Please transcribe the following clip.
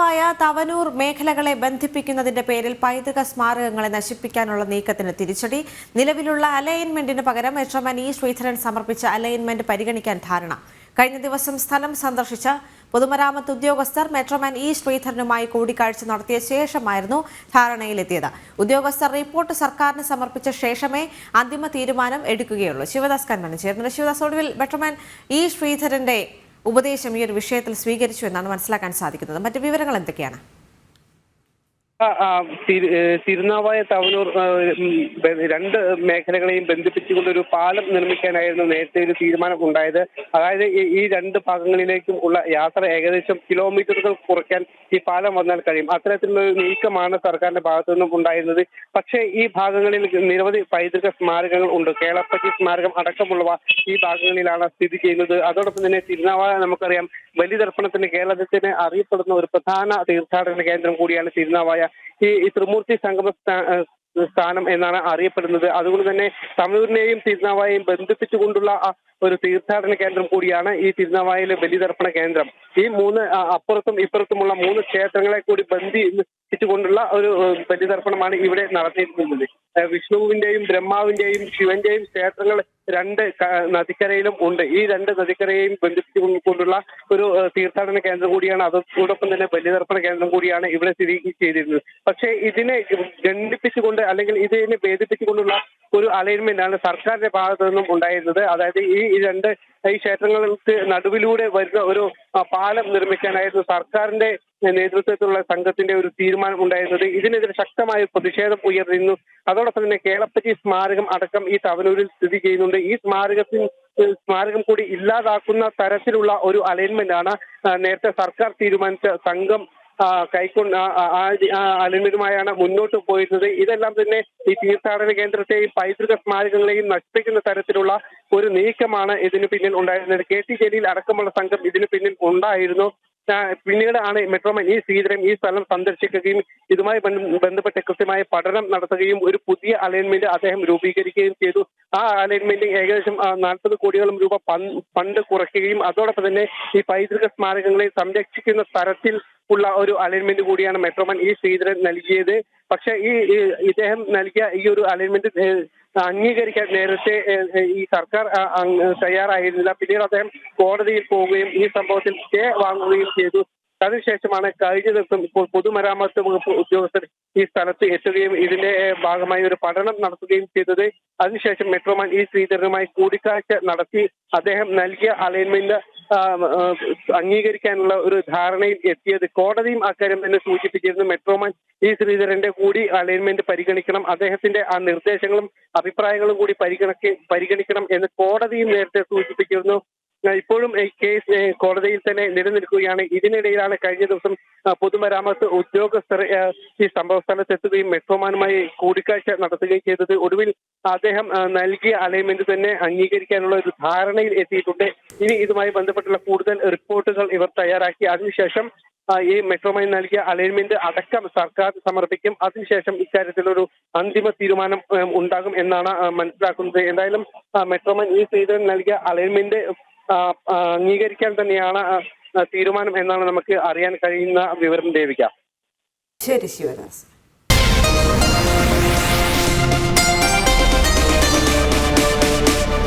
തിരുനാവായ തവനൂർ മേഖലകളെ ബന്ധിപ്പിക്കുന്നതിന്റെ പേരിൽ പൈതൃക സ്മാരകങ്ങളെ നശിപ്പിക്കാനുള്ള നീക്കത്തിന് തിരിച്ചടി. നിലവിലുള്ള അലൈൻമെന്റിന് പകരം മെട്രോമാൻ ഇ ശ്രീധരൻ സമർപ്പിച്ച അലൈൻമെന്റ് പരിഗണിക്കാൻ ധാരണ. കഴിഞ്ഞ ദിവസം സ്ഥലം സന്ദർശിച്ച പൊതുമരാമത്ത് ഉദ്യോഗസ്ഥർ മെട്രോമാൻ ഇ ശ്രീധരനുമായി കൂടിക്കാഴ്ച നടത്തിയ ശേഷമായിരുന്നു ധാരണയിലെത്തിയത്. ഉദ്യോഗസ്ഥർ റിപ്പോർട്ട് സർക്കാരിന് സമർപ്പിച്ച ശേഷമേ അന്തിമ തീരുമാനം എടുക്കുകയുള്ളൂ. ശിവദാസ് കണ്ണൻ ചേർന്നത്. ശിവദാസ്, ഒടുവിൽ മെട്രോമാൻ ഇ ശ്രീധരന്റെ ഉപദേശം ഈ ഒരു വിഷയത്തിൽ സ്വീകരിച്ചു എന്നാണ് മനസ്സിലാക്കാൻ സാധിക്കുന്നത്. മറ്റു വിവരങ്ങൾ എന്തൊക്കെയാണ്? തിരുനാവായ തവനൂർ രണ്ട് മേഖലകളെയും ബന്ധിപ്പിച്ചുകൊണ്ടൊരു പാലം നിർമ്മിക്കാനായിരുന്നു നേരത്തെ ഒരു തീരുമാനം ഉണ്ടായത്. അതായത് ഈ രണ്ട് ഭാഗങ്ങളിലേക്കും ഉള്ള യാത്ര ഏകദേശം കിലോമീറ്ററുകൾ കുറയ്ക്കാൻ ഈ പാലം വന്നാൽ കഴിയും. അത്തരത്തിലുള്ള ഒരു നീക്കമാണ് സർക്കാരിന്റെ ഭാഗത്തു നിന്നും ഉണ്ടായിരുന്നത്. പക്ഷേ ഈ ഭാഗങ്ങളിൽ നിരവധി പൈതൃക സ്മാരകങ്ങൾ ഉണ്ട്. കേളപ്പജി സ്മാരകം അടക്കമുള്ളവ ഈ ഭാഗങ്ങളിലാണ് സ്ഥിതി ചെയ്യുന്നത്. അതോടൊപ്പം തന്നെ തിരുനാവായ നമുക്കറിയാം ബലിതർപ്പണത്തിന് കേരളത്തിന് അറിയപ്പെടുന്ന ഒരു പ്രധാന തീർത്ഥാടന കേന്ദ്രം കൂടിയാണ് തിരുനാവായ. ഈ ത്രിമൂർത്തി സംഗമ സ്ഥാനം എന്നാണ് അറിയപ്പെടുന്നത്. അതുകൊണ്ട് തന്നെ തമിഴൂരിനെയും തിരുനാവായയും ബന്ധിപ്പിച്ചുകൊണ്ടുള്ള ഒരു തീർത്ഥാടന കേന്ദ്രം കൂടിയാണ് ഈ തിരുനാവായയിലെ ബലിതർപ്പണ കേന്ദ്രം. ഈ മൂന്ന് അപ്പുറത്തും ഇപ്പുറത്തുമുള്ള മൂന്ന് ക്ഷേത്രങ്ങളെ കൂടി ബന്ധിപ്പിച്ചുകൊണ്ടുള്ള ഒരു ബലിതർപ്പണമാണ് ഇവിടെ നടത്തിയിരിക്കുന്നത്. വിഷ്ണുവിന്റെയും ബ്രഹ്മാവിന്റെയും ശിവന്റെയും ക്ഷേത്രങ്ങൾ രണ്ട് നദിക്കരയിലും ഉണ്ട്. ഈ രണ്ട് നദിക്കരയെയും ബന്ധിപ്പിച്ചുകൊണ്ടുള്ള ഒരു തീർത്ഥാടന കേന്ദ്രം കൂടിയാണ്. അതോടൊപ്പം തന്നെ ബലിതർപ്പണ കേന്ദ്രം കൂടിയാണ് ഇവിടെ സ്ഥിതി ചെയ്തിരുന്നത്. പക്ഷേ ഇതിനെ ഖണ്ഡിപ്പിച്ചുകൊണ്ട് അല്ലെങ്കിൽ ഇതിനെ ഭേദിപ്പിച്ചുകൊണ്ടുള്ള ഒരു അലൈൻമെന്റ് ആണ് സർക്കാരിന്റെ ഭാഗത്തു നിന്നും ഉണ്ടായിരുന്നത്. അതായത് ഈ ക്ഷേത്രങ്ങൾക്ക് നടുവിലൂടെ വരുന്ന ഒരു പാലം നിർമ്മിക്കാനായിരുന്നു സർക്കാരിന്റെ നേതൃത്വത്തിലുള്ള സംഘത്തിന്റെ ഒരു തീരുമാനം ഉണ്ടായിരുന്നത്. ഇതിനെതിരെ ശക്തമായ പ്രതിഷേധം ഉയർന്നിരുന്നു. അതോടൊപ്പം തന്നെ കേളപ്പജി സ്മാരകം അടക്കം ഈ തവനൂരിൽ സ്ഥിതി ചെയ്യുന്നുണ്ട്. ഈ സ്മാരകം കൂടി ഇല്ലാതാക്കുന്ന തരത്തിലുള്ള ഒരു അലൈൻമെന്റ് ആണ് നേരത്തെ സർക്കാർ തീരുമാനിച്ച സംഘം കൈക്കൊണ്ട് അലൈൻമെന്റുമായാണ് മുന്നോട്ട് പോയിരുന്നത്. ഇതെല്ലാം തന്നെ ഈ തീർത്ഥാടന കേന്ദ്രത്തെയും പൈതൃക സ്മാരകങ്ങളെയും നശിപ്പിക്കുന്ന തരത്തിലുള്ള ഒരു നീക്കമാണ് ഇതിന് പിന്നിൽ ഉണ്ടായിരുന്നത്. KT ജലീൽ അടക്കമുള്ള സംഘം ഇതിന് പിന്നിൽ ഉണ്ടായിരുന്നു. പിന്നീടാണ് മെട്രോമാൻ ഇ ശ്രീധരൻ ഈ സ്ഥലം സന്ദർശിക്കുകയും ഇതുമായി ബന്ധപ്പെട്ട് കൃത്യമായ പഠനം നടത്തുകയും ഒരു പുതിയ അലൈൻമെന്റ് അദ്ദേഹം രൂപീകരിക്കുകയും ചെയ്തു. ആ അലൈൻമെന്റ് ഏകദേശം 40 കോടിയോളം രൂപ ഫണ്ട് കുറയ്ക്കുകയും അതോടൊപ്പം തന്നെ ഈ പൈതൃക സ്മാരകങ്ങളെ സംരക്ഷിക്കുന്ന തരത്തിൽ ഉള്ള ഒരു അലൈൻമെന്റ് കൂടിയാണ് മെട്രോമാൻ ഇ ശ്രീധരൻ നൽകിയത്. പക്ഷെ ഇദ്ദേഹം നൽകിയ ഈ ഒരു അലൈൻമെന്റ് അംഗീകരിക്കാൻ നേരത്തെ ഈ സർക്കാർ തയ്യാറായിരുന്നില്ല. പിന്നീട് അദ്ദേഹം കോടതിയിൽ പോവുകയും ഈ സംഭവത്തിൽ സ്റ്റേ വാങ്ങുകയും ചെയ്തു. അതിനുശേഷമാണ് കഴിഞ്ഞ ദിവസം ഇപ്പോൾ പൊതുമരാമത്ത് വകുപ്പ് ഉദ്യോഗസ്ഥർ ഈ സ്ഥലത്ത് എത്തുകയും ഇതിന്റെ ഭാഗമായി ഒരു പഠനം നടത്തുകയും ചെയ്തത്. അതിനുശേഷം മെട്രോമാൻ ഇ ശ്രീധരനുമായി കൂടിക്കാഴ്ച നടത്തി അദ്ദേഹം നൽകിയ അലൈൻമെന്റ് അംഗീകരിക്കാനുള്ള ഒരു ധാരണയിൽ എത്തിയത്. കോടതിയും അക്കാര്യം തന്നെ സൂചിപ്പിച്ചിരുന്നു. മെട്രോമാൻ ഇ ശ്രീധരന്റെ കൂടി അലൈൻമെന്റ് പരിഗണിക്കണം, അദ്ദേഹത്തിന്റെ ആ നിർദ്ദേശങ്ങളും അഭിപ്രായങ്ങളും കൂടി പരിഗണിക്കണം എന്ന് കോടതിയും നേരത്തെ സൂചിപ്പിച്ചിരുന്നു. ഇപ്പോഴും കേസ് കോടതിയിൽ തന്നെ നിലനിൽക്കുകയാണ്. ഇതിനിടയിലാണ് കഴിഞ്ഞ ദിവസം പൊതുമരാമത്ത് ഉദ്യോഗസ്ഥർ ഈ സംഭവ സ്ഥലത്തെത്തുകയും മെട്രോമാനുമായി കൂടിക്കാഴ്ച നടത്തുകയും ചെയ്തത്. ഒടുവിൽ അദ്ദേഹം നൽകിയ അലൈൻമെന്റ് തന്നെ അംഗീകരിക്കാനുള്ള ഒരു ധാരണയിൽ എത്തിയിട്ടുണ്ട്. ഇനി ഇതുമായി ബന്ധപ്പെട്ടുള്ള കൂടുതൽ റിപ്പോർട്ടുകൾ ഇവർ തയ്യാറാക്കി അതിനുശേഷം ഈ മെട്രോമാൻ നൽകിയ അലൈൻമെന്റ് അടക്കം സർക്കാർ സമർപ്പിക്കും. അതിനുശേഷം ഇക്കാര്യത്തിലൊരു അന്തിമ തീരുമാനം ഉണ്ടാകും എന്നാണ് മനസ്സിലാക്കുന്നത്. എന്തായാലും മെട്രോമാൻ ഇ ശ്രീധരൻ നൽകിയ അലൈൻമെന്റ് അംഗീകരിക്കാൻ തന്നെയാണ് തീരുമാനം എന്നാണ് നമുക്ക് അറിയാൻ കഴിയുന്ന വിവരം. ദേവിക. ശരി ശിവദാസ്.